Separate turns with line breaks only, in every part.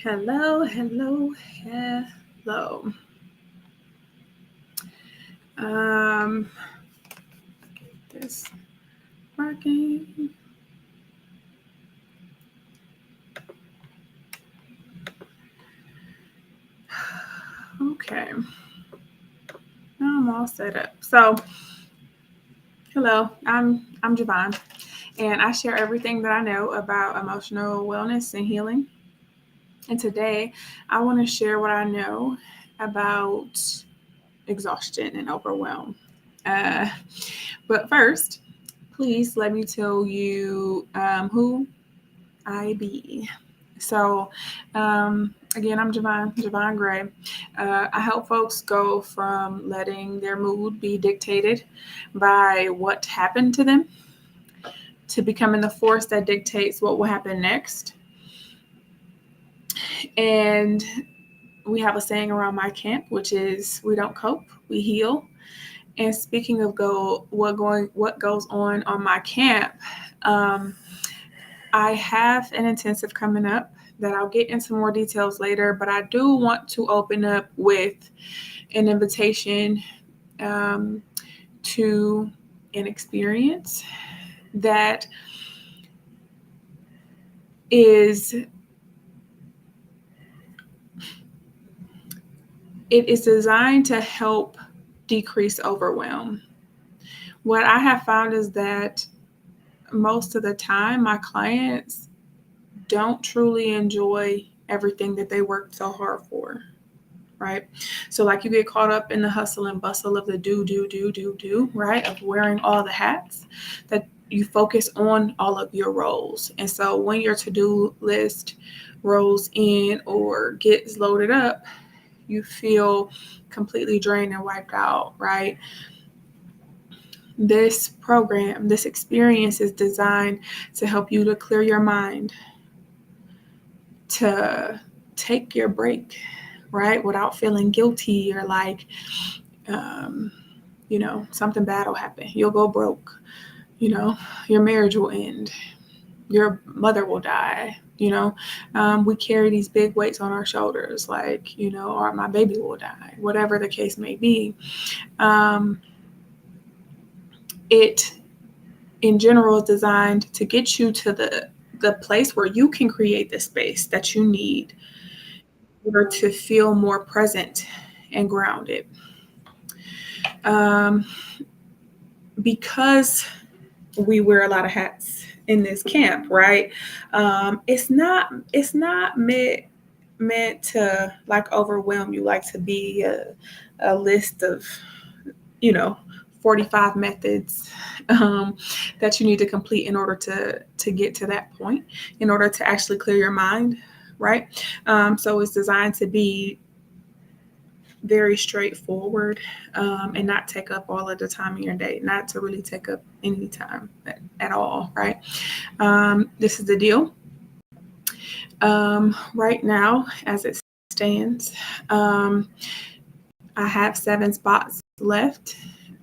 Hello, hello, hello. Um, get this working. Okay, now I'm all set up. So, hello, I'm Javon, and I share everything that I know about emotional wellness and healing. And today, I want to share what I know about exhaustion and overwhelm. Uh, but first, please let me tell you who I be. So, again, I'm Javon Gray. I help folks go from letting their mood be dictated by what happened to them to becoming the force that dictates what will happen next. And we have a saying around my camp, which is we don't cope, we heal. And speaking of what goes on my camp, um, I have an intensive coming up that I'll get into more details later, but I do want to open up with an invitation um, to an experience that is it is designed to help decrease overwhelm. What I have found is that most of the time my clients don't truly enjoy everything that they worked so hard for. Right? So like you get caught up in the hustle and bustle of the do, right? Of wearing all the hats that you focus on all of your roles. And so when your to-do list rolls in or gets loaded up, you feel completely drained and wiped out, right? This program, this experience is designed to help you to clear your mind, to take your break, right? Without feeling guilty or like, um, something bad will happen. You'll go broke, your marriage will end, your mother will die, we carry these big weights on our shoulders, like, or my baby will die, whatever the case may be. It, in general, is designed to get you to the place where you can create the space that you need in order to feel more present and grounded. Um, because we wear a lot of hats in this camp, right? It's not meant to like overwhelm you, like to be a list of, you know, 45 methods that you need to complete in order to get to that point, in order to actually clear your mind, right? So it's designed to be very straightforward and not take up all of the time in your day, not to really take up any time at all, right? This is the deal. Right now, as it stands, I have 7 spots left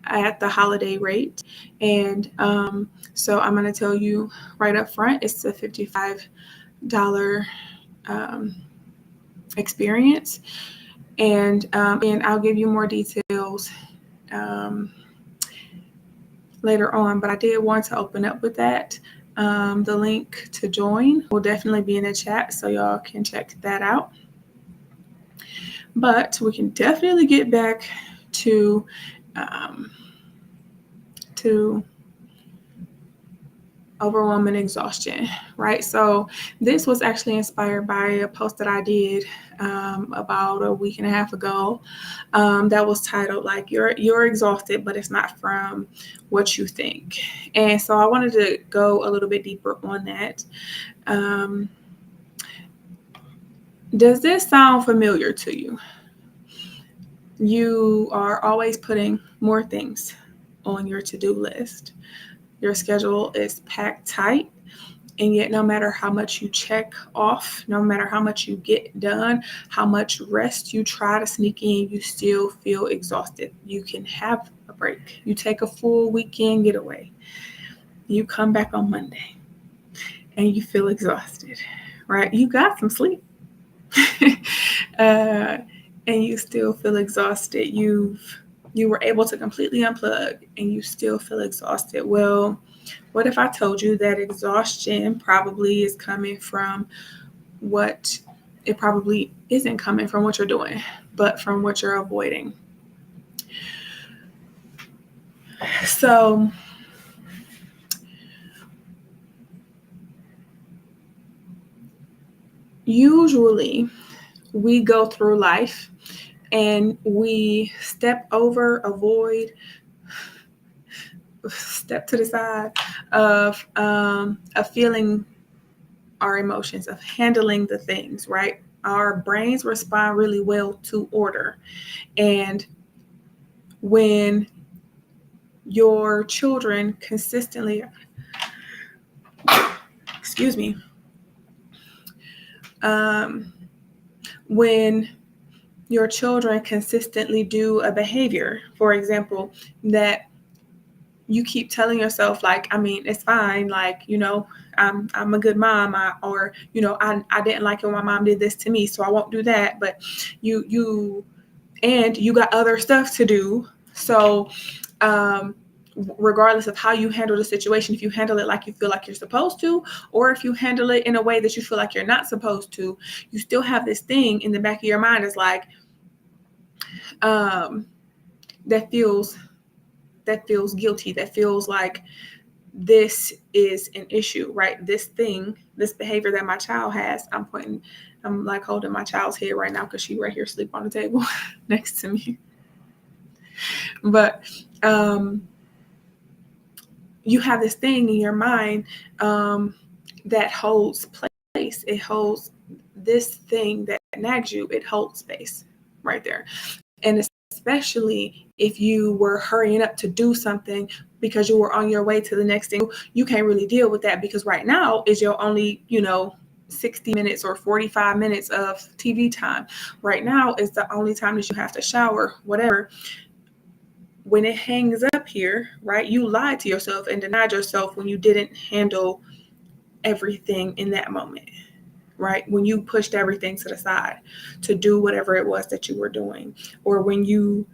at the holiday rate. And so I'm going to tell you right up front, it's a $55 experience. And I'll give you more details later on, but I did want to open up with that. The link to join will definitely be in the chat, so y'all can check that out. But we can definitely get back to overwhelm and exhaustion, right? So this was actually inspired by a post that I did about a week and a half ago that was titled like you're exhausted, but it's not from what you think. And so I wanted to go a little bit deeper on that. Does this sound familiar to you? You are always putting more things on your to-do list. Your schedule is packed tight, and yet no matter how much you check off, no matter how much you get done, how much rest you try to sneak in, you still feel exhausted. You can have a break. You take a full weekend getaway. You come back on Monday and you feel exhausted, right? You got some sleep. uh, and you still feel exhausted. You were able to completely unplug and you still feel exhausted. Well, what if I told you that exhaustion probably is coming from what it probably isn't coming from what you're doing, but from what you're avoiding? So usually we go through life and we step over, avoid, step to the side of feeling our emotions, of handling the things, right? Our brains respond really well to order. And when your children consistently, excuse me, um, when your children consistently do a behavior, for example, that you keep telling yourself, like, I mean, it's fine, like, I'm a good mom, I didn't like it when my mom did this to me, so I won't do that. But you and you got other stuff to do. So um, regardless of how you handle the situation, if you handle it like you feel like you're supposed to, or if you handle it in a way that you feel like you're not supposed to, you still have this thing in the back of your mind is like, um, that feels guilty, that feels like this is an issue, right? This thing, this behavior that my child has, I'm like holding my child's head right now because she right here asleep on the table next to me. But you have this thing in your mind that holds place. It holds this thing that nags you. It holds space right there. And especially if you were hurrying up to do something because you were on your way to the next thing, you can't really deal with that because right now is your only, 60 minutes or 45 minutes of TV time. Right now is the only time that you have to shower, whatever. When it hangs up here, right, you lied to yourself and denied yourself when you didn't handle everything in that moment, right? When you pushed everything to the side to do whatever it was that you were doing, or when you,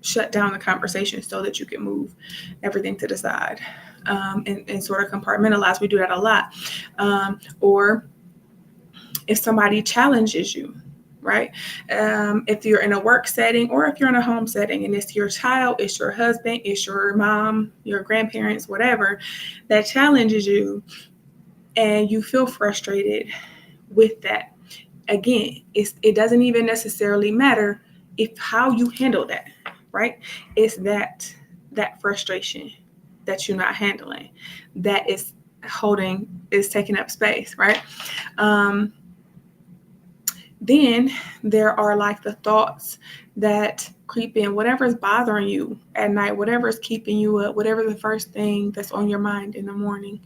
shut down the conversation so that you can move everything to the side and sort of compartmentalize. We do that a lot. Or if somebody challenges you, right? If you're in a work setting or if you're in a home setting and it's your child, it's your husband, it's your mom, your grandparents, whatever, that challenges you and you feel frustrated with that. Again, it doesn't even necessarily matter if how you handle that, right? It's that frustration that you're not handling that is taking up space, right? Then there are like the thoughts that creep in, whatever's bothering you at night, whatever's keeping you up, whatever the first thing that's on your mind in the morning,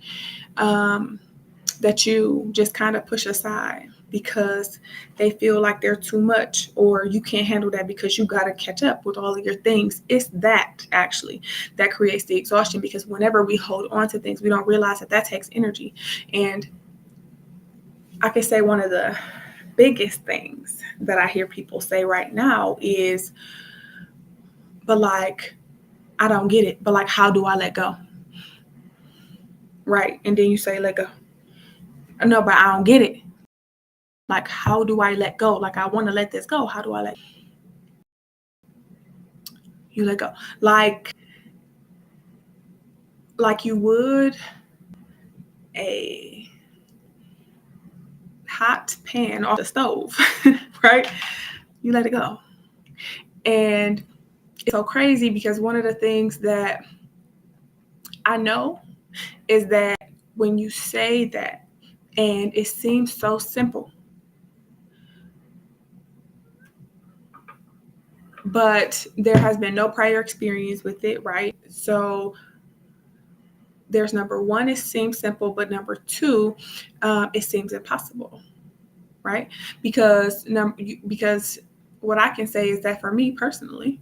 that you just kind of push aside because they feel like they're too much, or you can't handle that because you got to catch up with all of your things. It's that actually that creates the exhaustion, because whenever we hold on to things, we don't realize that takes energy. And I can say one of the biggest things that I hear people say right now is, but like, I don't get it, but like, how do I let go? Right. And then you say, let go. No, but I don't get it. Like, how do I let go? Like, I want to let this go. How do I let you let go? Like you would a hot pan off the stove, right? You let it go. And it's so crazy because one of the things that I know is that when you say that, and it seems so simple, but there has been no prior experience with it, right? So there's number one, it seems simple, but number two, it seems impossible, right? Because what I can say is that for me personally,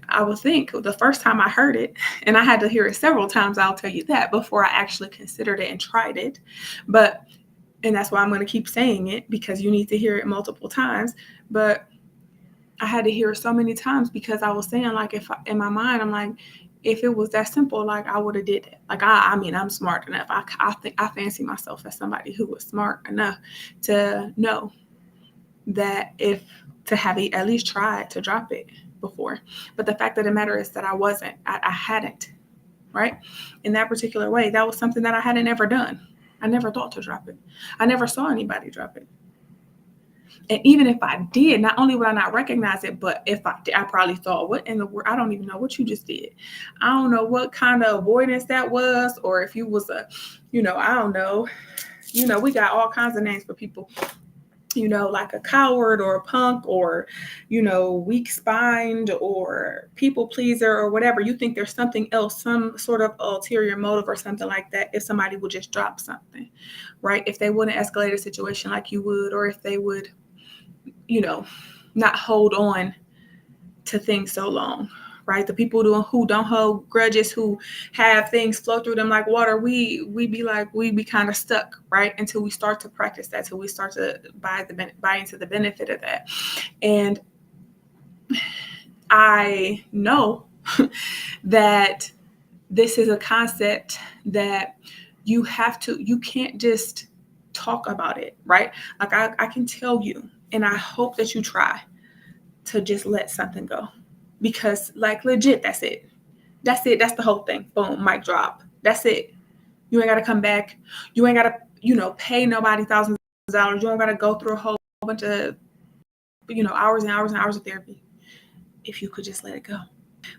I would think the first time I heard it, and I had to hear it several times, I'll tell you that, before I actually considered it and tried it. But And that's why I'm going to keep saying it, because you need to hear it multiple times. But I had to hear it so many times because I was saying, like, in my mind, I'm like, if it was that simple, like, I would have did it. Like, I mean, I'm smart enough. I think I fancy myself as somebody who was smart enough to know that if to have at least tried to drop it before. But the fact of the matter is that I wasn't. I hadn't, right? In that particular way, that was something that I hadn't ever done. I never thought to drop it. I never saw anybody drop it. And even if I did, not only would I not recognize it, but if I did, I probably thought, what in the world? I don't even know what you just did. I don't know what kind of avoidance that was, or if you was a, I don't know. We got all kinds of names for people, like a coward or a punk or, weak spined or people pleaser or whatever. You think there's something else, some sort of ulterior motive or something like that if somebody would just drop something, right? If they wouldn't escalate a situation like you would, or if they would, not hold on to things so long, right? The people who don't hold grudges, who have things flow through them like water, we be kind of stuck, right? Until we start to practice that, till we start to buy into the benefit of that. And I know that this is a concept that you can't just talk about it, right? Like I can tell you, and I hope that you try to just let something go, because like legit, that's it. That's the whole thing. Boom, mic drop. That's it. You ain't got to come back. You ain't got to, pay nobody thousands of dollars. You don't got to go through a whole bunch of, hours and hours and hours of therapy if you could just let it go.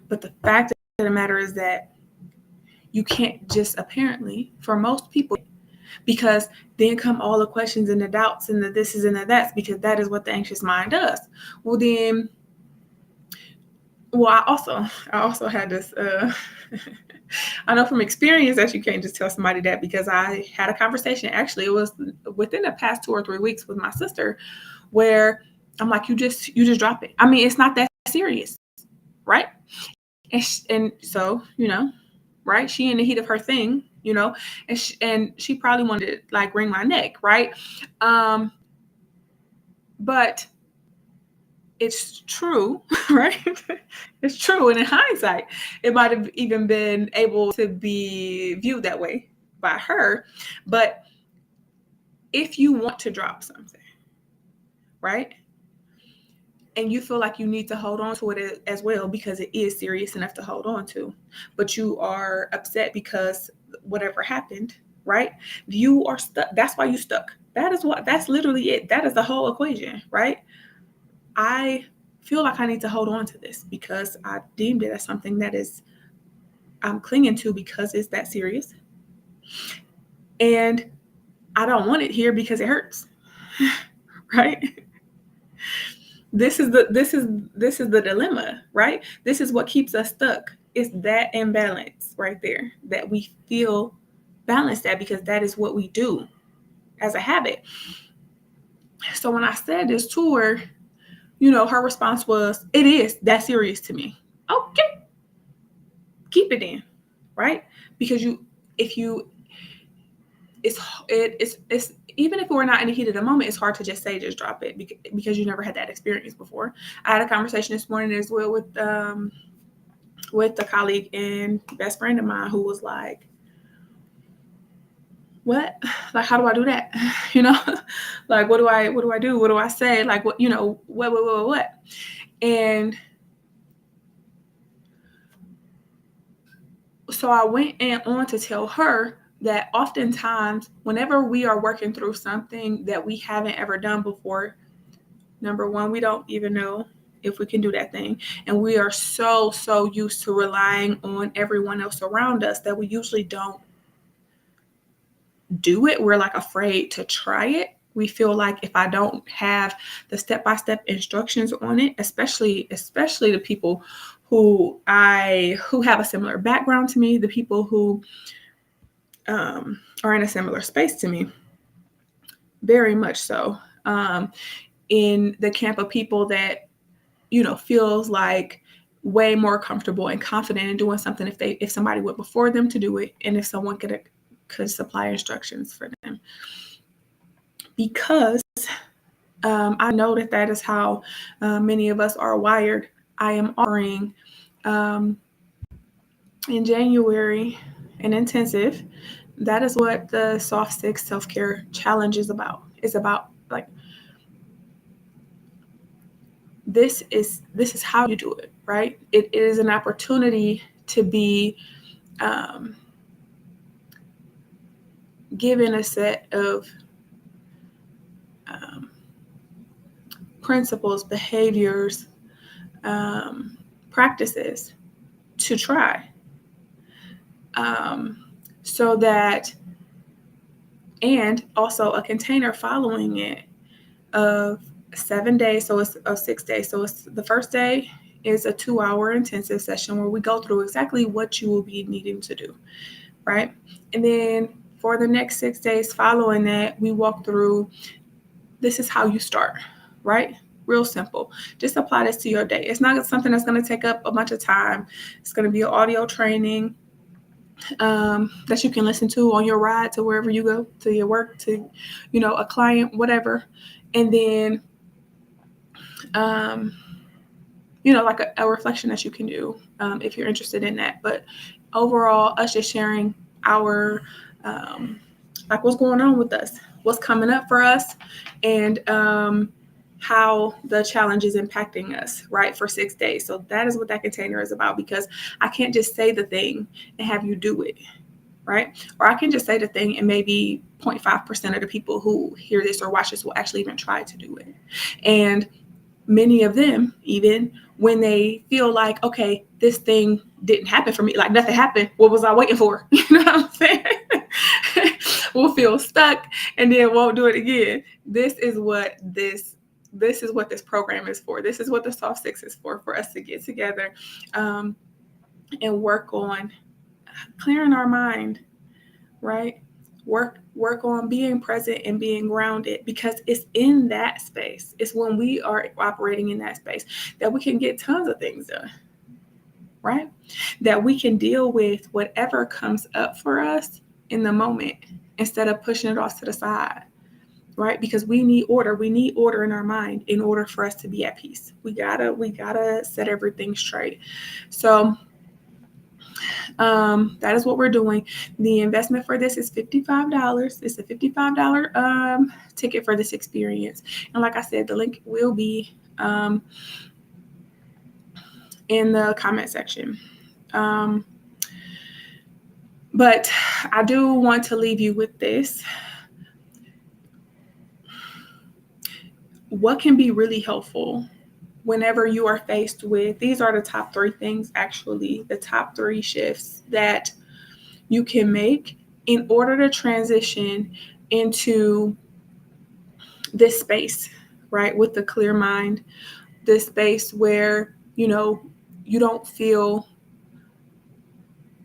But the fact of the matter is that you can't just, apparently, for most people, because then come all the questions and the doubts and the this is and the that's, because that is what the anxious mind does. I also had this, I know from experience that you can't just tell somebody that, because I had a conversation, actually, it was within the past 2 or 3 weeks with my sister, where I'm like, you just drop it. I mean, it's not that serious, right? And so, right? She in the heat of her thing, and she probably wanted to like wring my neck, right? But it's true, right? It's true. And in hindsight, it might have even been able to be viewed that way by her. But if you want to drop something, right? And you feel like you need to hold on to it as well, because it is serious enough to hold on to, but you are upset because whatever happened, right? You are stuck. That's why you stuck. That's literally it. That is the whole equation, right? I feel like I need to hold on to this because I deemed it as something that I'm clinging to because it's that serious. And I don't want it here because it hurts. Right? This is the dilemma, right? This is what keeps us stuck. It's that imbalance right there that we feel balanced at, because that is what we do as a habit. So when I said this to her, her response was, it is that serious to me. Okay, keep it in, right? Because it's even if we're not in the heat of the moment, it's hard to just say, just drop it, because you never had that experience before. I had a conversation this morning as well with a colleague and best friend of mine who was like, what? Like, how do I do that? Like, what do I do? What do I say? Like, what, what? And so I went on to tell her that oftentimes, whenever we are working through something that we haven't ever done before, number one, we don't even know if we can do that thing. And we are so used to relying on everyone else around us that we usually don't do it. We're like afraid to try it. We feel like if I don't have the step-by-step instructions on it, especially the people who have a similar background to me, the people who are in a similar space to me, very much so, in the camp of people that, feels like way more comfortable and confident in doing something if somebody went before them to do it, and if someone could supply instructions for them. because I know that is how many of us are wired. I am offering in January an intensive. That is what the Soft 6 Self-Care Challenge is about. It's about like this is how you do it, right? It is an opportunity to be given a set of principles, behaviors, practices to try, so that, and also a container following it of 7 days. So it's of 6 days. So it's the first day is a 2-hour intensive session where we go through exactly what you will be needing to do, right? And then for the next 6 days following that, we walk through, this is how you start, right? Real simple. Just apply this to your day. It's not something that's going to take up a bunch of time. It's going to be an audio training that you can listen to on your ride to wherever you go, to your work, to, a client, whatever. And then, like a reflection that you can do if you're interested in that. But overall, us just sharing our, like what's going on with us, what's coming up for us, and how the challenge is impacting us, right, for 6 days. So that is what that container is about, because I can't just say the thing and have you do it, right? Or I can just say the thing and maybe 0.5% of the people who hear this or watch this will actually even try to do it. And many of them, even when they feel like, okay, this thing didn't happen for me, like nothing happened, what was I waiting for? You know what I'm saying? We'll feel stuck and then won't do it again. This is what this program is for. This is what the Soft 6 is for us to get together and work on clearing our mind, right? Work on being present and being grounded, because it's in that space. It's when we are operating in that space that we can get tons of things done, right? That we can deal with whatever comes up for us in the moment instead of pushing it off to the side, right? Because we need order. We need order in our mind in order for us to be at peace. We gotta set everything straight. So that is what we're doing. The investment for this is $55. It's a $55 ticket for this experience. And like I said, the link will be in the comment section. But I do want to leave you with this. What can be really helpful whenever you are faced with, these are the top 3 things, actually, the top 3 shifts that you can make in order to transition into this space, right? With the clear mind, this space where, you don't feel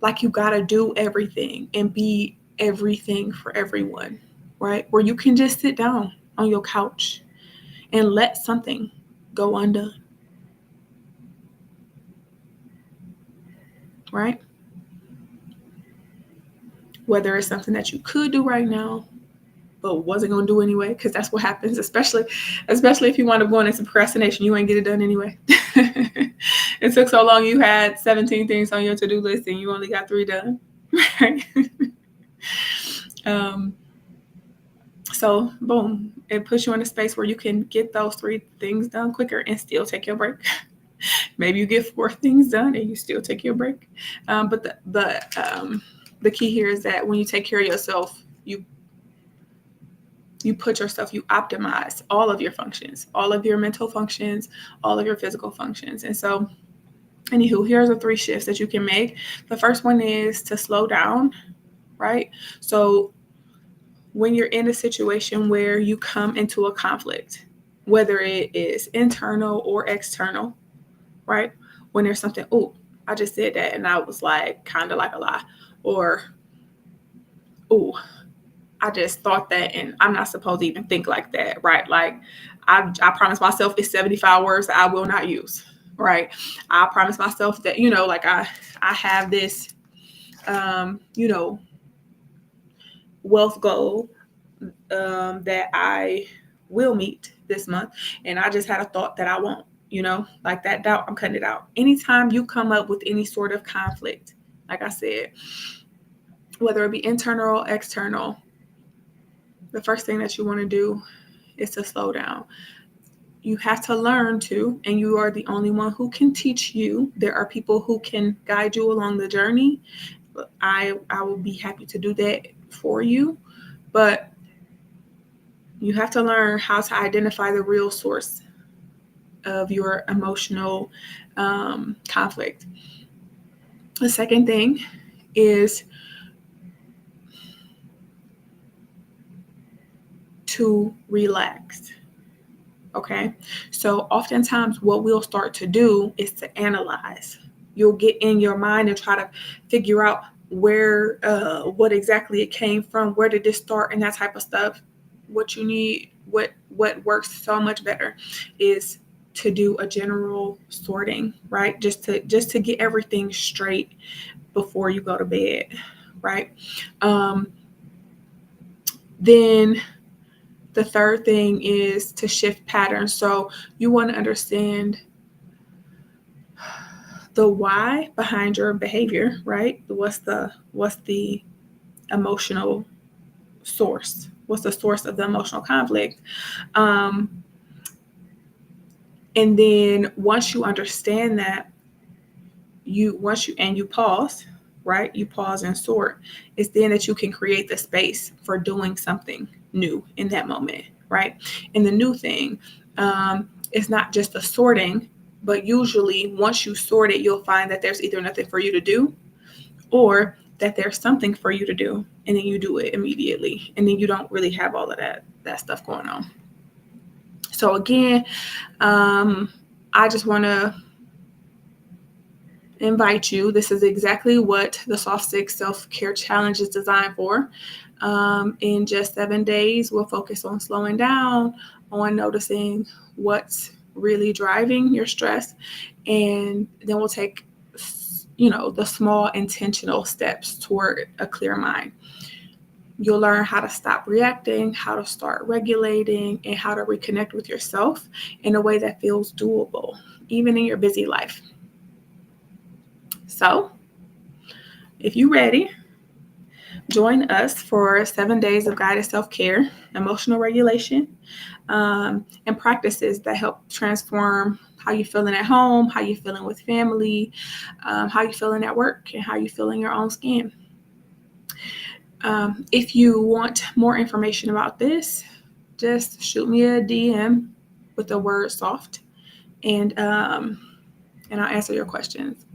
like you got to do everything and be everything for everyone, right? Where you can just sit down on your couch and let something go undone, right? Whether it's something that you could do right now, but wasn't going to do anyway, because that's what happens, especially if you wind up going into procrastination, you ain't get it done anyway. It took so long, you had 17 things on your to-do list and you only got 3 done, right? So boom, it puts you in a space where you can get those 3 things done quicker and still take your break. Maybe you get 4 things done and you still take your break. But the key here is that when you take care of yourself, you put yourself, you optimize all of your functions, all of your mental functions, all of your physical functions. And so, anywho, here's the 3 shifts that you can make. The first one is to slow down, right? So when you're in a situation where you come into a conflict, whether it is internal or external, right? When there's something, oh, I just said that and I was like, kind of like a lie, or, oh, I just thought that and I'm not supposed to even think like that, right? Like I promised myself it's 75 words that I will not use, right? I promised myself that, like I have this, wealth goal that I will meet this month, and I just had a thought that I won't. Like that doubt, I'm cutting it out. Anytime you come up with any sort of conflict, like I said, whether it be internal or external, the first thing that you want to do is to slow down. You have to learn to, and you are the only one who can teach you. There are people who can guide you along the journey. I will be happy to do that for you, but you have to learn how to identify the real source of your emotional conflict. The second thing is to relax. Okay. So oftentimes what we'll start to do is to analyze. You'll get in your mind and try to figure out what exactly it came from, where did this start, and that type of stuff. What you need, what works so much better is to do a general sorting, right? Just to get everything straight before you go to bed, right? Then the third thing is to shift patterns. So you want to understand the why behind your behavior, right? What's the emotional source? What's the source of the emotional conflict? And then once you understand that, you pause, right? You pause and sort. It's then that you can create the space for doing something new in that moment, right? And the new thing, it's not just the sorting, but usually once you sort it, you'll find that there's either nothing for you to do, or that there's something for you to do, and then you do it immediately, and then you don't really have all of that stuff going on. So again, I just want to invite you. This is exactly what the Soft 6 Self-Care Challenge is designed for. In just 7 days, we'll focus on slowing down, on noticing what's really driving your stress, and then we'll take the small intentional steps toward a clear mind. You'll learn how to stop reacting, how to start regulating, and how to reconnect with yourself in a way that feels doable, even in your busy life. So, if you're ready, join us for 7 days of guided self-care, emotional regulation, and practices that help transform how you're feeling at home, how you're feeling with family, how you're feeling at work, and how you feel in your own skin. If you want more information about this, just shoot me a DM with the word soft, and I'll answer your questions.